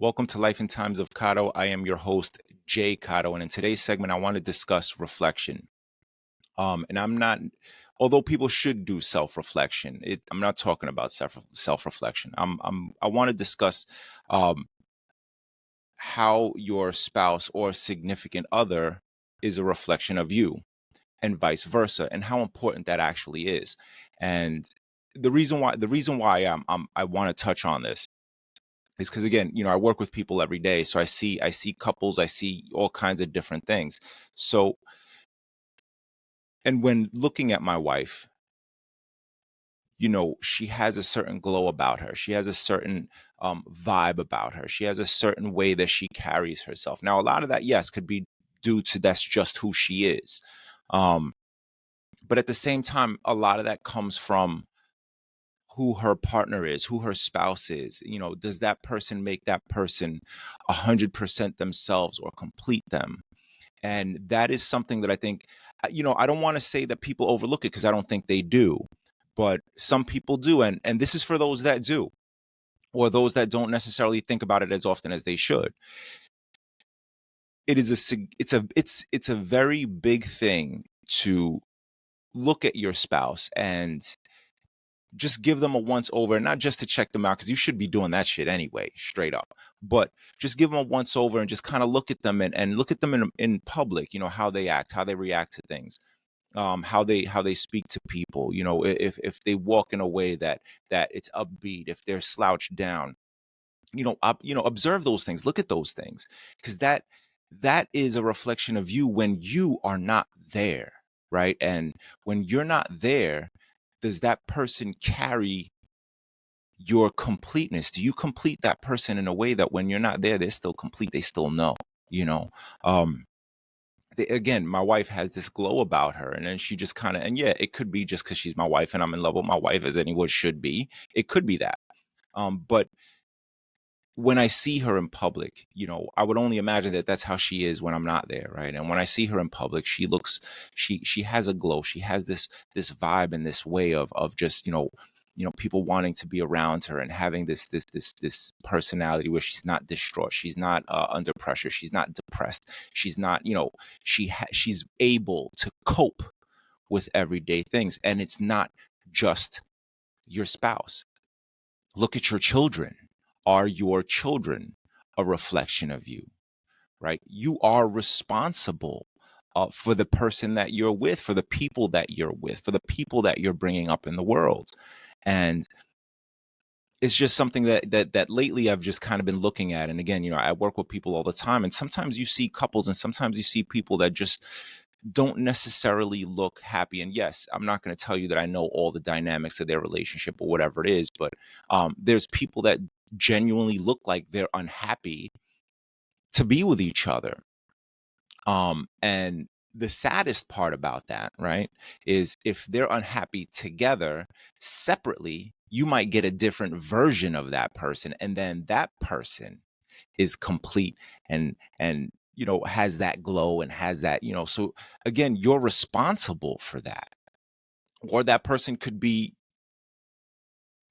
Welcome to Life in Times of Cotto. I am your host, Jay Cotto, and in today's segment, I want to discuss reflection. And I'm not, although people should do self-reflection, I'm not talking about self-reflection. I want to discuss um, how your spouse or significant other is a reflection of you, and vice versa, and how important that actually is. And the reason why I want to touch on this is because, again, I work with people every day, so I see couples, I see all kinds of different things. So, and when looking at my wife, she has a certain glow about her. She has a certain vibe about her. She has a certain way that she carries herself. Now, a lot of that, yes, could be due to that's just who she is. Um, but at the same time, a lot of that comes from who her partner is, who her spouse is. Does that person make that person 100% themselves or complete them? And that is something that I think, I don't want to say that people overlook it, because I don't think they do, but some people do. And this is for those that do, or those that don't necessarily think about it as often as they should. It's a very big thing to look at your spouse and just give them a once over, not just to check them out, because you should be doing that shit anyway, straight up. But just give them a once over and just kind of look at them, and look at them in public, how they act, how they react to things, how they speak to people, if they walk in a way that it's upbeat, if they're slouched down, observe those things, look at those things, because that is a reflection of you when you are not there, right? And when you're not there, does that person carry your completeness? Do you complete that person in a way that when you're not there, they're still complete, they still know, you know um again, my wife has this glow about her, and then she just kind of, and yeah, it could be just because she's my wife and I'm in love with my wife, as anyone should be. It could be that. But when I see her in public, I would only imagine that that's how she is when I'm not there, right? And when I see her in public, she has a glow. She has this vibe and this way of just, people wanting to be around her, and having this personality where she's not distraught, she's not under pressure, she's not depressed, she's not, she's able to cope with everyday things. And it's not just your spouse. Look at your children. Are your children a reflection of you, right? You are responsible for the person that you're with, for the people that you're with, for the people that you're bringing up in the world. And it's just something that lately I've just kind of been looking at. And again, I work with people all the time, and sometimes you see couples, and sometimes you see people that just don't necessarily look happy. And yes, I'm not going to tell you that I know all the dynamics of their relationship or whatever it is, but there's people that genuinely look like they're unhappy to be with each other. And the saddest part about that, right, is if they're unhappy together, separately, you might get a different version of that person, and then that person is complete, and has that glow, and has that, so again, you're responsible for that. Or that person could be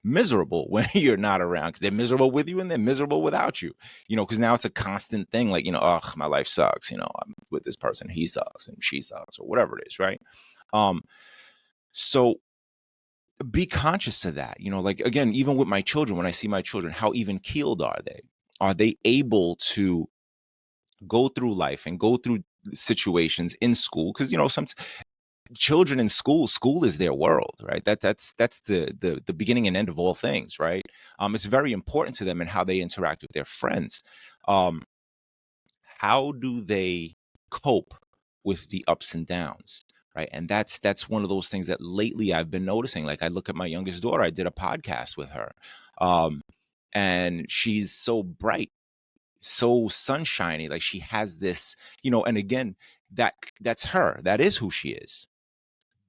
miserable when you're not around, because they're miserable with you and they're miserable without you, because now it's a constant thing, like, ugh, my life sucks, I'm with this person, he sucks and she sucks, or whatever it is, right? So be conscious of that, like, again, even with my children, when I see my children, how even keeled are they? Are they able to go through life and go through situations in school? Because some children in school is their world, right? That's the beginning and end of all things, right? It's very important to them, and how they interact with their friends. um how do they cope with the ups and downs, right? And that's one of those things that lately I've been noticing. Like, I look at my youngest daughter, I did a podcast with her, um and she's so bright, so sunshiny, like she has this, and again, that's her, that is who she is.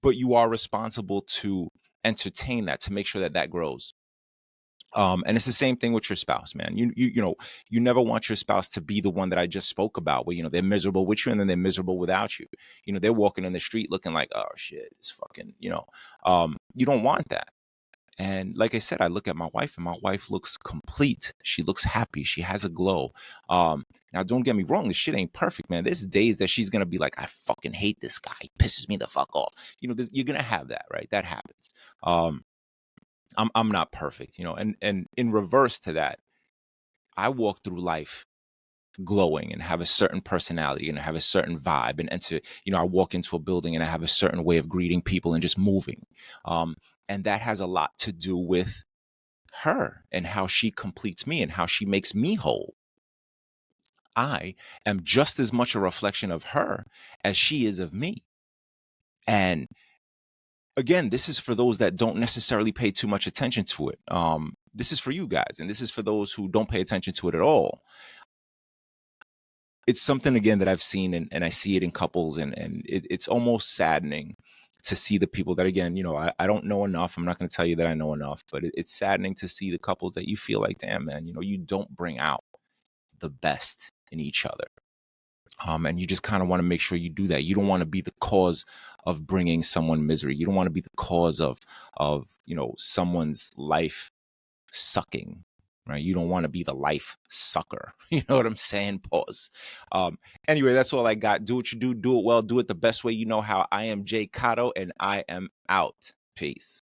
But you are responsible to entertain that, to make sure that that grows. And it's the same thing with your spouse, man. You never want your spouse to be the one that I just spoke about, where they're miserable with you and then they're miserable without you. They're walking in the street looking like, oh shit, it's fucking. You don't want that. And like I said, I look at my wife and my wife looks complete. She looks happy. She has a glow. Now don't get me wrong, this shit ain't perfect, man. There's days that she's gonna be like, I fucking hate this guy. He pisses me the fuck off. You're gonna have that, right? That happens. Um, I'm not perfect, and in reverse to that, I walk through life glowing and have a certain personality and have a certain vibe I walk into a building and I have a certain way of greeting people and just moving. Um, and that has a lot to do with her and how she completes me and how she makes me whole. I am just as much a reflection of her as she is of me. And again, this is for those that don't necessarily pay too much attention to it. This is for you guys, and this is for those who don't pay attention to it at all. It's something again that I've seen and I see it in couples, and it's almost saddening to see the people that, again, I don't know enough. I'm not going to tell you that I know enough, but it's saddening to see the couples that you feel like, damn, man, you don't bring out the best in each other. And you just kind of want to make sure you do that. You don't want to be the cause of bringing someone misery. You don't want to be the cause of someone's life sucking, right? You don't want to be the life sucker. You know what I'm saying? Pause. Anyway, that's all I got. Do what you do it well, do it the best way you know how. I am Jay Cotto, and I am out. Peace.